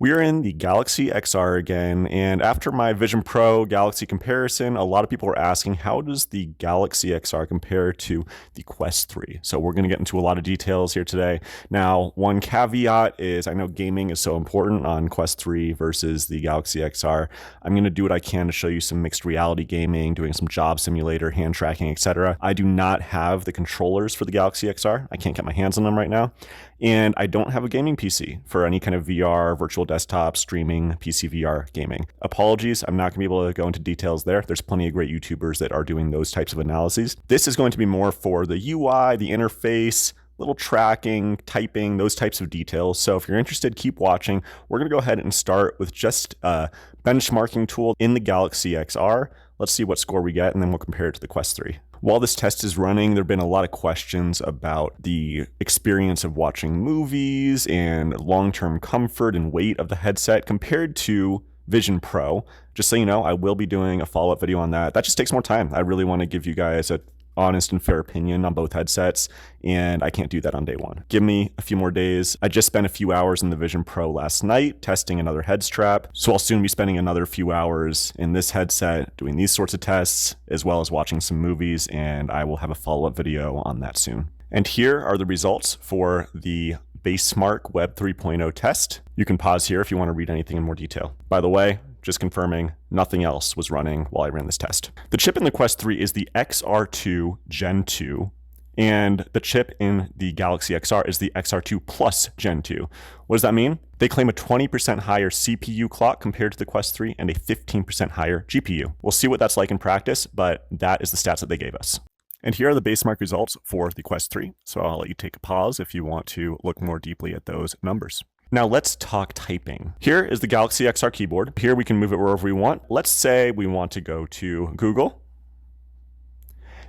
We are in the Galaxy XR again, and after my Vision Pro Galaxy comparison, a lot of people were asking, how does the Galaxy XR compare to the Quest 3? So we're going to get into a lot of details here today. Now, one caveat is I know gaming is so important on Quest 3 versus the Galaxy XR. I'm going to do what I can to show you some mixed reality gaming, doing some job simulator, hand tracking, etc. I do not have the controllers for the Galaxy XR. I can't get my hands on them right now. And I don't have a gaming PC for any kind of VR, virtual desktop, streaming, PC VR gaming. Apologies, I'm not going to be able to go into details there. There's plenty of great YouTubers that are doing those types of analyses. This is going to be more for the UI, the interface, little tracking, typing, those types of details. So if you're interested, keep watching. We're going to go ahead and start with just a benchmarking tool in the Galaxy XR. Let's see what score we get, and then we'll compare it to the Quest 3. While this test is running, there have been a lot of questions about the experience of watching movies and long-term comfort and weight of the headset compared to Vision Pro. Just so you know, I will be doing a follow-up video on that. That just takes more time. I really want to give you guys a honest and fair opinion on both headsets, and I can't do that on day one. Give me a few more days. I just spent a few hours in the Vision Pro last night testing another head strap, so I'll soon be spending another few hours in this headset doing these sorts of tests, as well as watching some movies, and I will have a follow-up video on that soon. And here are the results for the Basemark Web 3.0 test. You can pause here if you want to read anything in more detail. By the way, just confirming, nothing else was running while I ran this test. The chip in the Quest 3 is the XR2 Gen 2, and the chip in the Galaxy XR is the XR2 Plus Gen 2. What does that mean? They claim a 20% higher CPU clock compared to the Quest 3 and a 15% higher GPU. We'll see what that's like in practice, but that is the stats that they gave us. And here are the Basemark results for the Quest 3. So I'll let you take a pause if you want to look more deeply at those numbers. Now let's talk typing. Here is the Galaxy XR keyboard. Here we can move it wherever we want. Let's say we want to go to Google.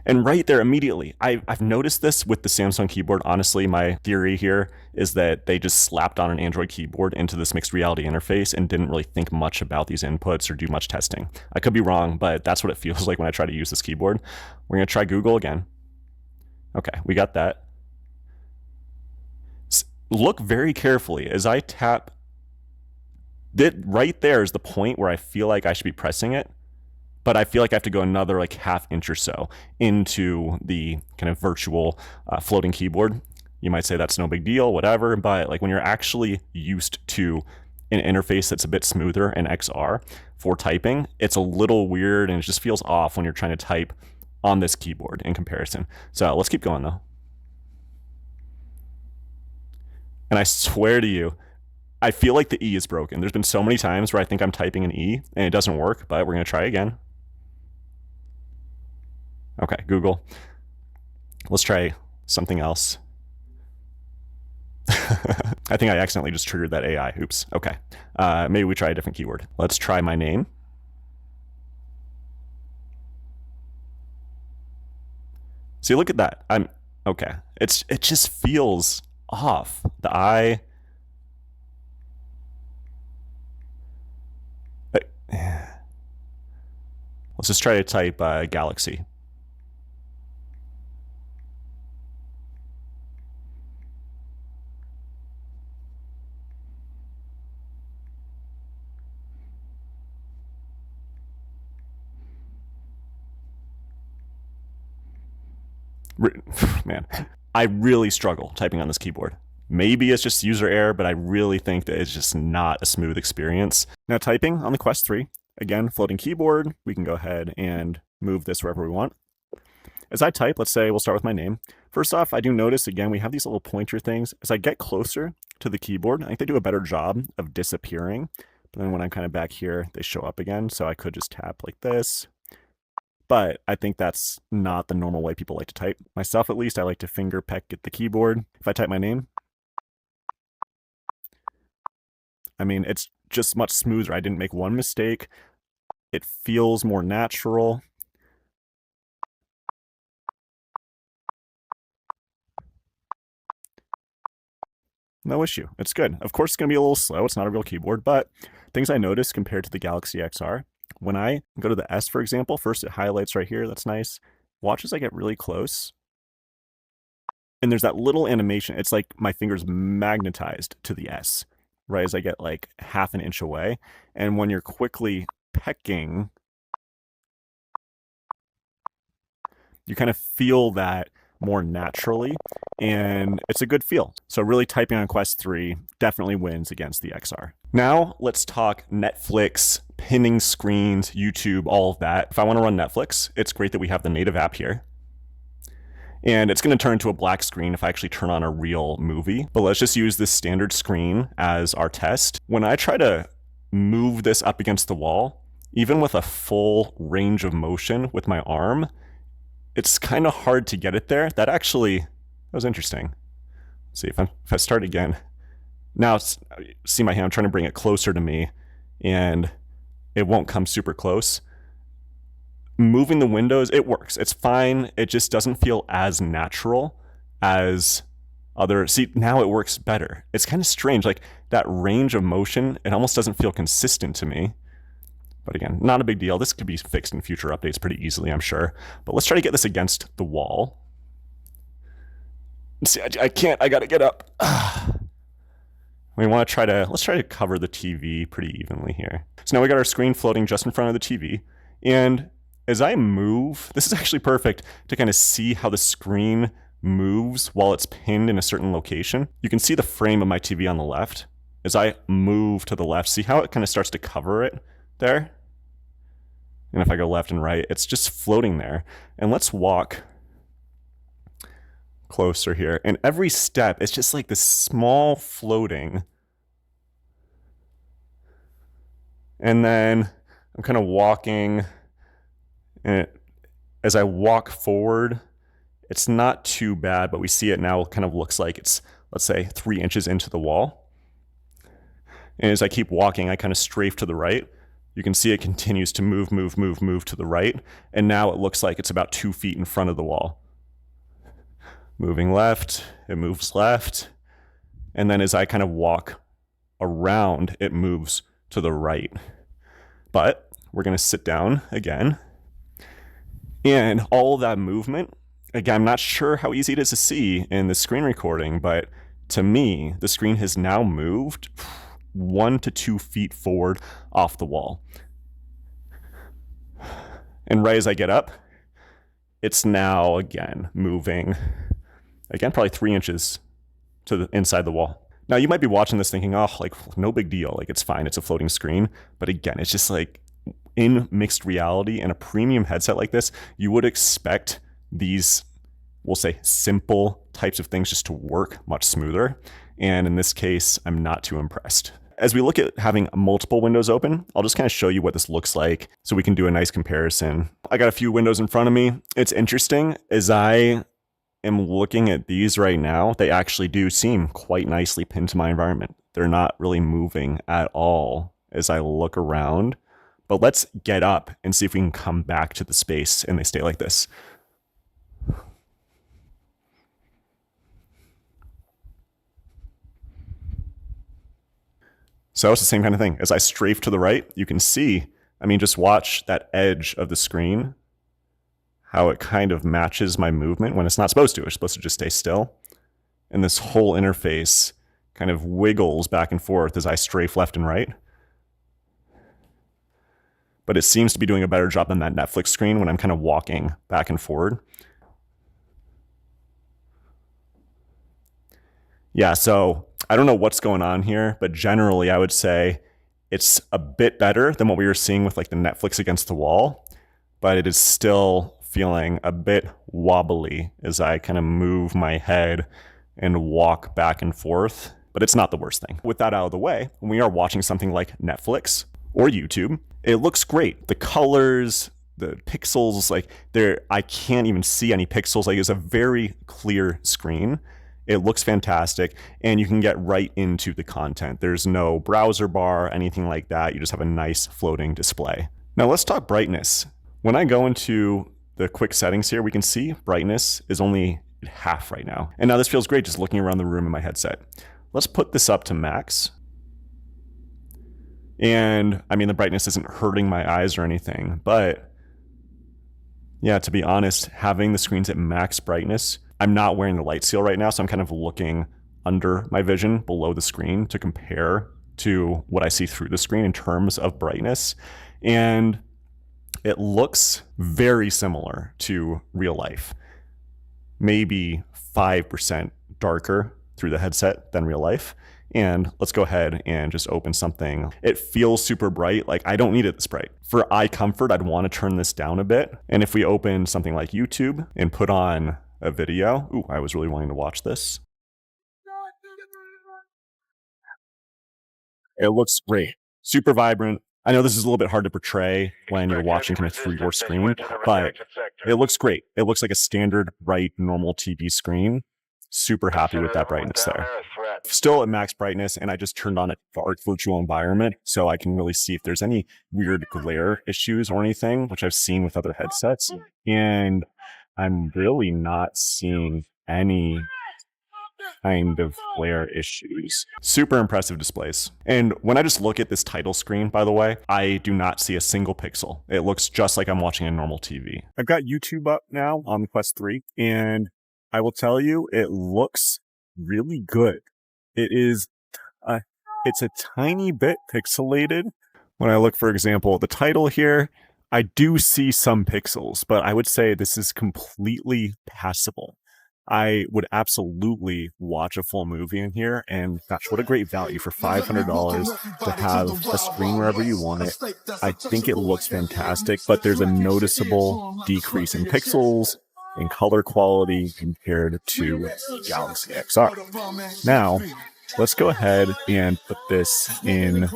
And right there immediately, I've noticed this with the Samsung keyboard. Honestly, my theory here is that they just slapped on an Android keyboard into this mixed reality interface and didn't really think much about these inputs or do much testing. I could be wrong, but that's what it feels like when I try to use this keyboard. We're going to try Google again. Okay, we got that. Look very carefully as I tap. Right there is the point where I feel like I should be pressing it, but I feel like I have to go another like half inch or so into the kind of virtual floating keyboard. You might say that's no big deal, whatever, but like when you're actually used to an interface that's a bit smoother in XR for typing, it's a little weird and it just feels off when you're trying to type on this keyboard in comparison. So let's keep going though. And I swear to you, I feel like the E is broken. There's been so many times where I think I'm typing an E and it doesn't work, but we're going to try again. Okay, Google. Let's try something else. I think I accidentally just triggered that AI. Oops. Okay. Maybe we try a different keyword. Let's try my name. See, look at that. Okay. It just feels off. The eye. Let's just try to type Galaxy. Man, I really struggle typing on this keyboard. Maybe it's just user error, but I really think that it's just not a smooth experience. Now typing on the Quest 3, again, floating keyboard, we can go ahead and move this wherever we want. As I type, let's say we'll start with my name. First off, I do notice, again, we have these little pointer things. As I get closer to the keyboard, I think they do a better job of disappearing. But then when I'm kind of back here, they show up again. So I could just tap like this. But I think that's not the normal way people like to type. Myself, at least, I like to finger peck at the keyboard. If I type my name, I mean, it's just much smoother. I didn't make one mistake. It feels more natural. No issue. It's good. Of course, it's going to be a little slow. It's not a real keyboard, but things I noticed compared to the Galaxy XR, when I go to the S, for example, first it highlights right here. That's nice. Watch as I get really close. And there's that little animation. It's like my finger's magnetized to the S. right as I get like half an inch away. And when you're quickly pecking, you kind of feel that more naturally, and it's a good feel. So really typing on Quest 3 definitely wins against the XR. Now let's talk Netflix, pinning screens, YouTube, all of that. If I want to run Netflix, it's great that we have the native app here. And it's going to turn into a black screen if I actually turn on a real movie. But let's just use this standard screen as our test. When I try to move this up against the wall, even with a full range of motion with my arm, it's kind of hard to get it there. That was interesting. Let's see if I start again. Now, see my hand, I'm trying to bring it closer to me, and it won't come super close. Moving the windows, it works. It's fine. It just doesn't feel as natural as other. See, now it works better. It's kind of strange. Like that range of motion, it almost doesn't feel consistent to me. But again, not a big deal. This could be fixed in future updates pretty easily, I'm sure. But let's try to get this against the wall. See, I can't. I got to get up. We want to let's try to cover the TV pretty evenly here. So now we got our screen floating just in front of the TV. And as I move, this is actually perfect to kind of see how the screen moves while it's pinned in a certain location. You can see the frame of my TV on the left. As I move to the left, see how it kind of starts to cover it there? And if I go left and right, it's just floating there. And let's walk closer here. And every step, it's just like this small floating. And then I'm kind of walking, and as I walk forward, it's not too bad, but we see it now kind of looks like it's, let's say, 3 inches into the wall. And as I keep walking, I kind of strafe to the right. You can see it continues to move to the right. And now it looks like it's about 2 feet in front of the wall. Moving left, it moves left. And then as I kind of walk around, it moves to the right. But we're going to sit down again. And all that movement, again, I'm not sure how easy it is to see in the screen recording, but to me, the screen has now moved 1 to 2 feet forward off the wall. And right as I get up, it's now again moving, again, probably 3 inches to the inside the wall. Now you might be watching this thinking, oh, like no big deal, like it's fine, it's a floating screen. But again, it's just like in mixed reality in a premium headset like this, you would expect these, we'll say, simple types of things just to work much smoother. And in this case, I'm not too impressed. As we look at having multiple windows open, I'll just kind of show you what this looks like so we can do a nice comparison. I got a few windows in front of me. It's interesting as I am looking at these right now, they actually do seem quite nicely pinned to my environment. They're not really moving at all as I look around. But let's get up and see if we can come back to the space and they stay like this. So it's the same kind of thing. As I strafe to the right, you can see, I mean, just watch that edge of the screen, how it kind of matches my movement when it's not supposed to. It's supposed to just stay still. And this whole interface kind of wiggles back and forth as I strafe left and right. But it seems to be doing a better job than that Netflix screen when I'm kind of walking back and forward. Yeah, so I don't know what's going on here, but generally I would say it's a bit better than what we were seeing with like the Netflix against the wall, but it is still feeling a bit wobbly as I kind of move my head and walk back and forth, but it's not the worst thing. With that out of the way, when we are watching something like Netflix or YouTube, it looks great. The colors, the pixels, like I can't even see any pixels. Like it's a very clear screen. It looks fantastic, and you can get right into the content. There's no browser bar, anything like that. You just have a nice floating display. Now let's talk brightness. When I go into the quick settings here, we can see brightness is only half right now. And now this feels great just looking around the room in my headset. Let's put this up to max. And I mean, the brightness isn't hurting my eyes or anything, but yeah, to be honest, having the screens at max brightness, I'm not wearing the light seal right now, so I'm kind of looking under my vision below the screen to compare to what I see through the screen in terms of brightness. And it looks very similar to real life, maybe 5% darker through the headset than real life. And let's go ahead and just open something. It feels super bright. Like, I don't need it this bright. For eye comfort, I'd want to turn this down a bit. And if we open something like YouTube and put on a video, ooh, I was really wanting to watch this. It looks great, super vibrant. I know this is a little bit hard to portray when you're watching kind of through your screen, but it looks great. It looks like a standard, bright, normal TV screen. Super happy with that brightness there. Still at max brightness, and I just turned on a dark virtual environment so I can really see if there's any weird glare issues or anything, which I've seen with other headsets. And I'm really not seeing any kind of glare issues. Super impressive displays. And when I just look at this title screen, by the way, I do not see a single pixel. It looks just like I'm watching a normal TV. I've got YouTube up now on the Quest 3, and I will tell you, it looks really good. It's a tiny bit pixelated. When I look, for example, at the title here, I do see some pixels, but I would say this is completely passable. I would absolutely watch a full movie in here, and gosh, what a great value for $500 to have a screen wherever you want it. I think it looks fantastic, but there's a noticeable decrease in pixels and color quality compared to the Galaxy XR. Now, let's go ahead and put this in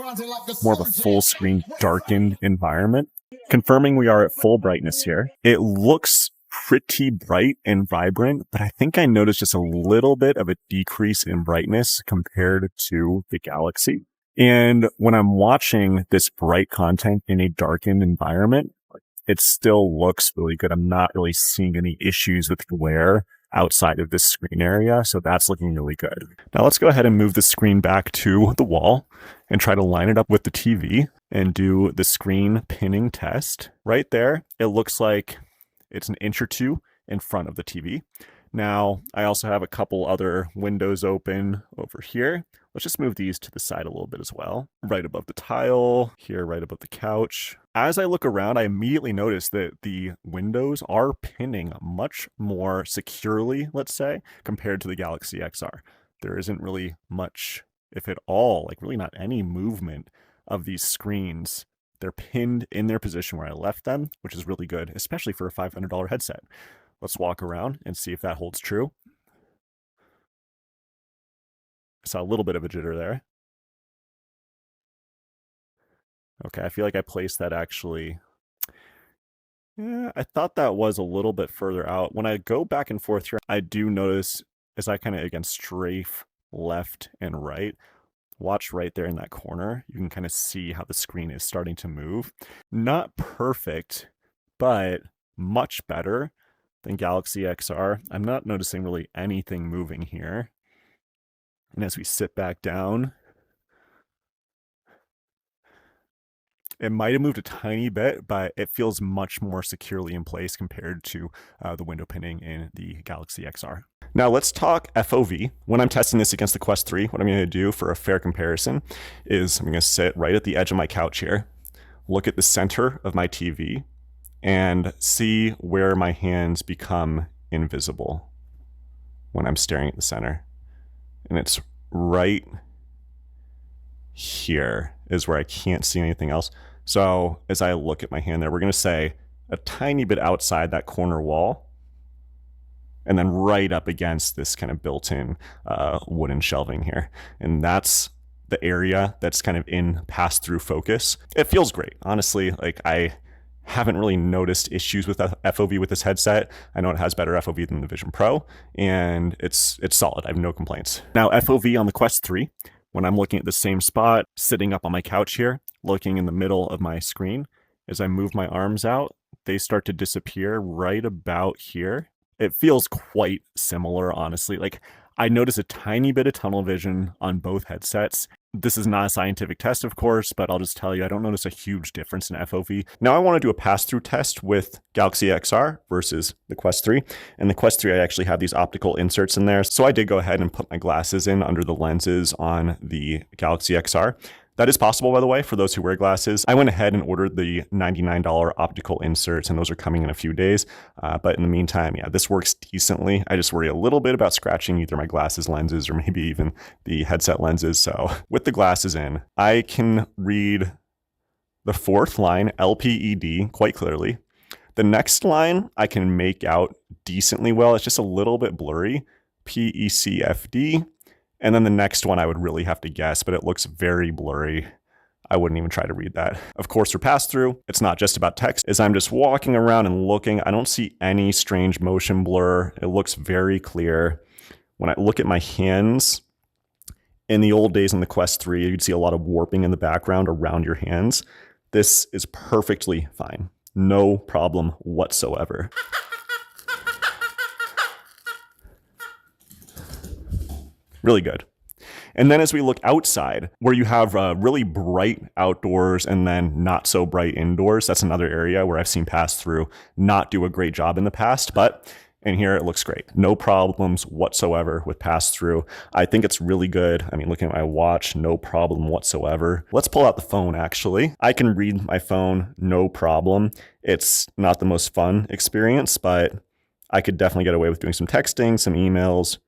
more of a full screen darkened environment. Confirming we are at full brightness here. It looks pretty bright and vibrant, but I think I noticed just a little bit of a decrease in brightness compared to the Galaxy. And when I'm watching this bright content in a darkened environment, it still looks really good. I'm not really seeing any issues with glare outside of this screen area, so that's looking really good. Now let's go ahead and move the screen back to the wall and try to line it up with the TV and do the screen pinning test. Right there, it looks like it's an inch or two in front of the TV. Now, I also have a couple other windows open over here. Let's just move these to the side a little bit as well. Right above the tile, here right above the couch. As I look around, I immediately notice that the windows are pinning much more securely, let's say, compared to the Galaxy XR. There isn't really much, if at all, like really not any movement of these screens. They're pinned in their position where I left them, which is really good, especially for a $500 headset. Let's walk around and see if that holds true. I saw a little bit of a jitter there. Okay, I feel like I placed that actually. Yeah, I thought that was a little bit further out. When I go back and forth here, I do notice as I kind of, again, strafe left and right, watch right there in that corner, you can kind of see how the screen is starting to move. Not perfect, but much better than Galaxy XR. I'm not noticing really anything moving here. And as we sit back down, it might have moved a tiny bit, but it feels much more securely in place compared to the window pinning in the Galaxy XR. Now let's talk FOV. When I'm testing this against the Quest 3, what I'm going to do for a fair comparison is I'm going to sit right at the edge of my couch here, look at the center of my TV, and see where my hands become invisible when I'm staring at the center. And it's right here is where I can't see anything else. So as I look at my hand there, we're going to say a tiny bit outside that corner wall, and then right up against this kind of built-in wooden shelving here. And that's the area that's kind of in pass-through focus. It feels great. Honestly, like I haven't really noticed issues with FOV with this headset. I know it has better FOV than the Vision Pro, and it's solid. I have no complaints. Now, FOV on the Quest 3, when I'm looking at the same spot, sitting up on my couch here, looking in the middle of my screen, as I move my arms out, they start to disappear right about here. It feels quite similar, honestly. Like, I notice a tiny bit of tunnel vision on both headsets. This is not a scientific test, of course, but I'll just tell you, I don't notice a huge difference in FOV. Now I want to do a pass-through test with Galaxy XR versus the Quest 3. And the Quest 3, I actually have these optical inserts in there. So I did go ahead and put my glasses in under the lenses on the Galaxy XR. That is possible, by the way, for those who wear glasses. I went ahead and ordered the $99 optical inserts, and those are coming in a few days. But in the meantime, yeah, this works decently. I just worry a little bit about scratching either my glasses lenses or maybe even the headset lenses. So with the glasses in, I can read the fourth line, LPED, quite clearly. The next line I can make out decently well. It's just a little bit blurry, PECFD. And then the next one I would really have to guess, but it looks very blurry. I wouldn't even try to read that. Of course, for pass-through, it's not just about text. As I'm just walking around and looking, I don't see any strange motion blur. It looks very clear. When I look at my hands, in the old days in the Quest 3, you'd see a lot of warping in the background around your hands. This is perfectly fine. No problem whatsoever. Really good. And then as we look outside, where you have really bright outdoors and then not so bright indoors, that's another area where I've seen Passthrough not do a great job in the past, but in here it looks great. No problems whatsoever with Passthrough. I think it's really good. I mean, looking at my watch, no problem whatsoever. Let's pull out the phone, actually. I can read my phone, no problem. It's not the most fun experience, but I could definitely get away with doing some texting, some emails.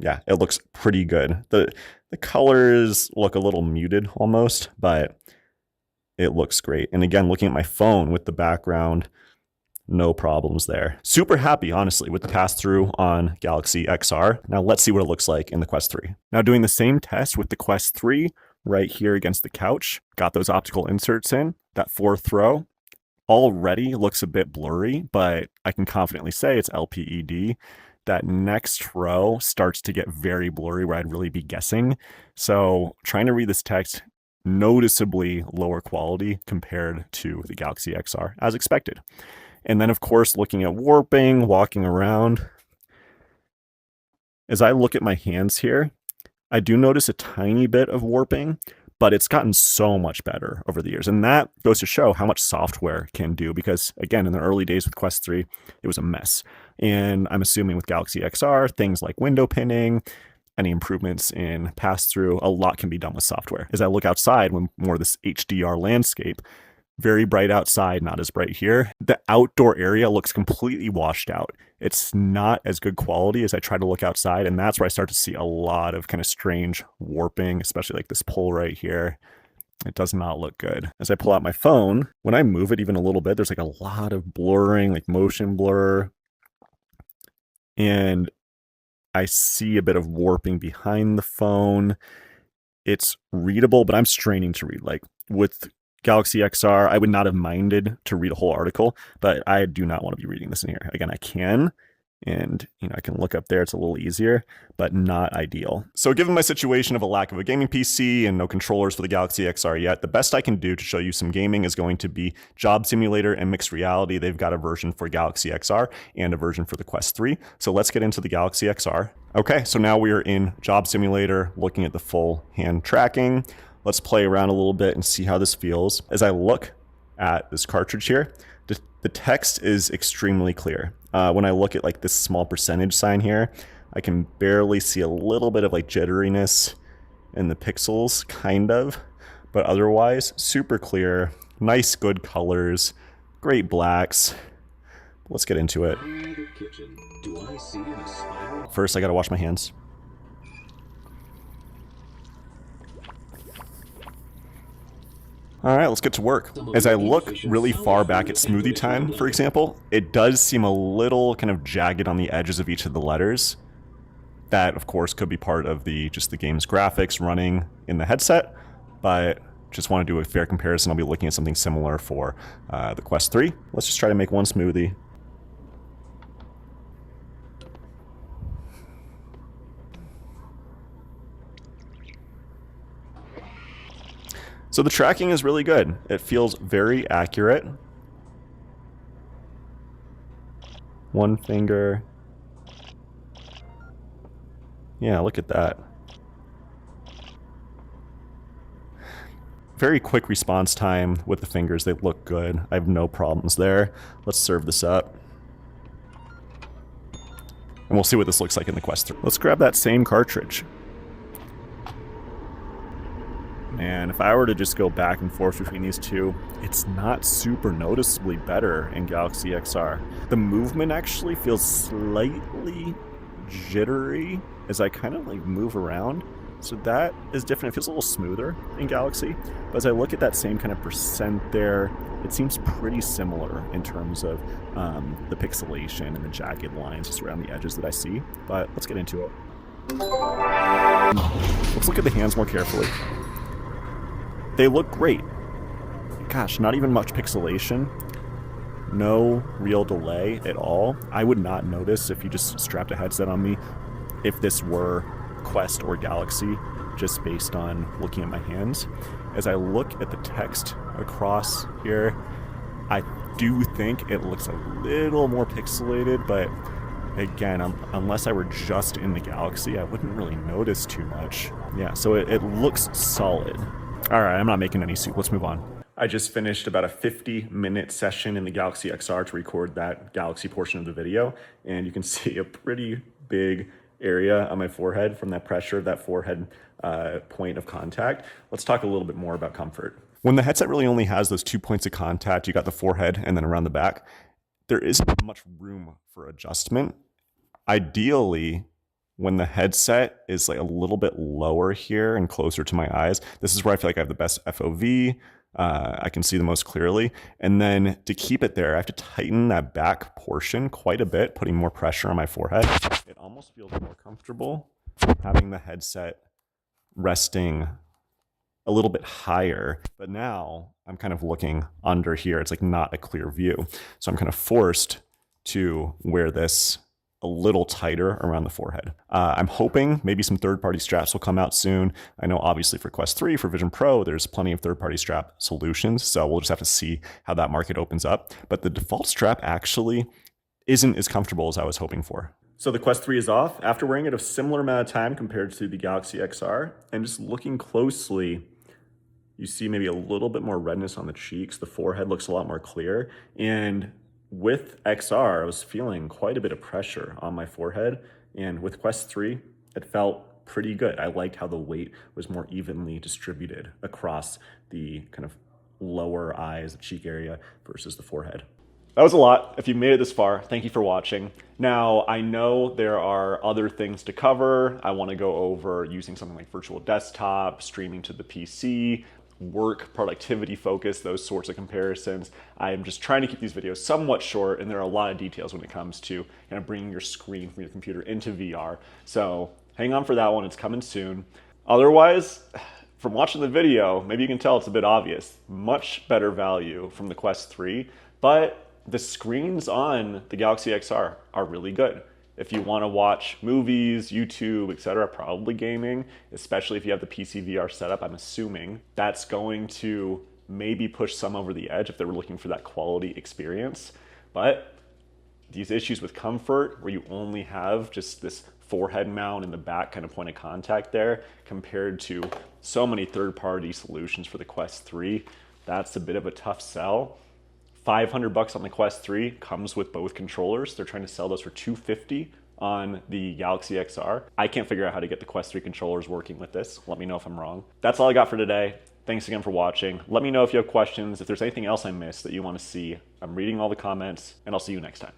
Yeah, it looks pretty good. The colors look a little muted almost, but it looks great. And again, looking at my phone with the background, no problems there. Super happy, honestly, with the pass-through on Galaxy XR. Now let's see what it looks like in the Quest 3. Now doing the same test with the Quest 3 right here against the couch. Got those optical inserts in. That fourth row already looks a bit blurry, but I can confidently say it's LPED. That next row starts to get very blurry where I'd really be guessing. So trying to read this text, noticeably lower quality compared to the Galaxy XR, as expected. And then, of course, looking at warping, walking around. As I look at my hands here, I do notice a tiny bit of warping, but it's gotten so much better over the years. And that goes to show how much software can do, because again, in the early days with Quest 3, it was a mess. And I'm assuming with Galaxy XR, things like window pinning, any improvements in pass-through, a lot can be done with software. As I look outside, when more of this HDR landscape, very bright outside, not as bright here. The outdoor area looks completely washed out. It's not as good quality as I try to look outside, and that's where I start to see a lot of kind of strange warping, especially like this pole right here. It does not look good. As I pull out my phone, when I move it even a little bit, there's like a lot of blurring, like motion blur. And I see a bit of warping behind the phone. It's readable, but I'm straining to read. Like with Galaxy XR, I would not have minded to read a whole article, but I do not want to be reading this in here. Again, I can, and I can look up there. It's a little easier, but not ideal. So given my situation of a lack of a gaming PC and no controllers for the Galaxy XR yet, the best I can do to show you some gaming is going to be Job Simulator and Mixed Reality. They've got a version for Galaxy XR and a version for the Quest 3. So let's get into the Galaxy XR. Okay, so now we are in Job Simulator, looking at the full hand tracking. Let's play around a little bit and see how this feels. As I look at this cartridge here, the text is extremely clear. When I look at like this small percentage sign here, I can barely see a little bit of like jitteriness in the pixels, kind of, but otherwise super clear, nice, good colors, great blacks. Let's get into it. First, I gotta wash my hands. All right, let's get to work. As I look really far back at smoothie time, for example, it does seem a little kind of jagged on the edges of each of the letters. That, of course, could be part of just the game's graphics running in the headset, but just want to do a fair comparison. I'll be looking at something similar for the Quest 3. Let's just try to make one smoothie. So the tracking is really good. It feels very accurate. One finger. Yeah, look at that. very quick response time with the fingers. They look good. I have no problems there. Let's serve this up. And we'll see what this looks like in the Quest 3. Let's grab that same cartridge. And if I were to just go back and forth between these two, it's not super noticeably better in Galaxy XR. The movement actually feels slightly jittery as I kind of like move around. So that is different. It feels a little smoother in Galaxy. But as I look at that same kind of percent there, it seems pretty similar in terms of the pixelation and the jagged lines just around the edges that I see. But let's get into it. Let's look at the hands more carefully. They look great. Gosh, not even much pixelation. No real delay at all. I would not notice if you just strapped a headset on me if this were Quest or Galaxy, just based on looking at my hands. As I look at the text across here, I do think it looks a little more pixelated, but again, unless I were just in the Galaxy, I wouldn't really notice too much. Yeah, so it looks solid. All right, I'm not making any soup. Let's move on. I just finished about a 50-minute session in the Galaxy XR to record that Galaxy portion of the video, and you can see a pretty big area on my forehead from that pressure of that forehead point of contact. Let's talk a little bit more about comfort. When the headset really only has those 2 points of contact, you got the forehead and then around the back, there isn't much room for adjustment. Ideally, when the headset is like a little bit lower here and closer to my eyes, this is where I feel like I have the best FOV. I can see the most clearly. And then to keep it there, I have to tighten that back portion quite a bit, putting more pressure on my forehead. It almost feels more comfortable having the headset resting a little bit higher. But now I'm kind of looking under here. It's like not a clear view. So I'm kind of forced to wear this a little tighter around the forehead. I'm hoping maybe some third-party straps will come out soon. I know obviously for Quest 3, for Vision Pro, there's plenty of third-party strap solutions, so we'll just have to see how that market opens up. But the default strap actually isn't as comfortable as I was hoping for. So the Quest 3 is off after wearing it a similar amount of time compared to the Galaxy XR, and just looking closely, you see maybe a little bit more redness on the cheeks. The forehead looks a lot more clear, and with XR, I was feeling quite a bit of pressure on my forehead, and with Quest 3, it felt pretty good. I liked how the weight was more evenly distributed across the kind of lower eyes, the cheek area versus the forehead. That was a lot. If you made it this far, thank you for watching. Now, I know there are other things to cover. I want to go over using something like virtual desktop, streaming to the PC, work, productivity focus, those sorts of comparisons. I am just trying to keep these videos somewhat short, and there are a lot of details when it comes to kind of bringing your screen from your computer into VR. So hang on for that one, it's coming soon. Otherwise, from watching the video, maybe you can tell it's a bit obvious. Much better value from the Quest 3, but the screens on the Galaxy XR are really good. If you want to watch movies, YouTube, etc., probably gaming, especially if you have the PC VR setup, I'm assuming that's going to maybe push some over the edge if they were looking for that quality experience. But these issues with comfort, where you only have just this forehead mount in the back kind of point of contact there, compared to so many third-party solutions for the Quest 3, that's a bit of a tough sell. $500 on the Quest 3 comes with both controllers. They're trying to sell those for $250 on the Galaxy XR. I can't figure out how to get the Quest 3 controllers working with this. Let me know if I'm wrong. That's all I got for today. Thanks again for watching. Let me know if you have questions, if there's anything else I missed that you want to see. I'm reading all the comments, and I'll see you next time.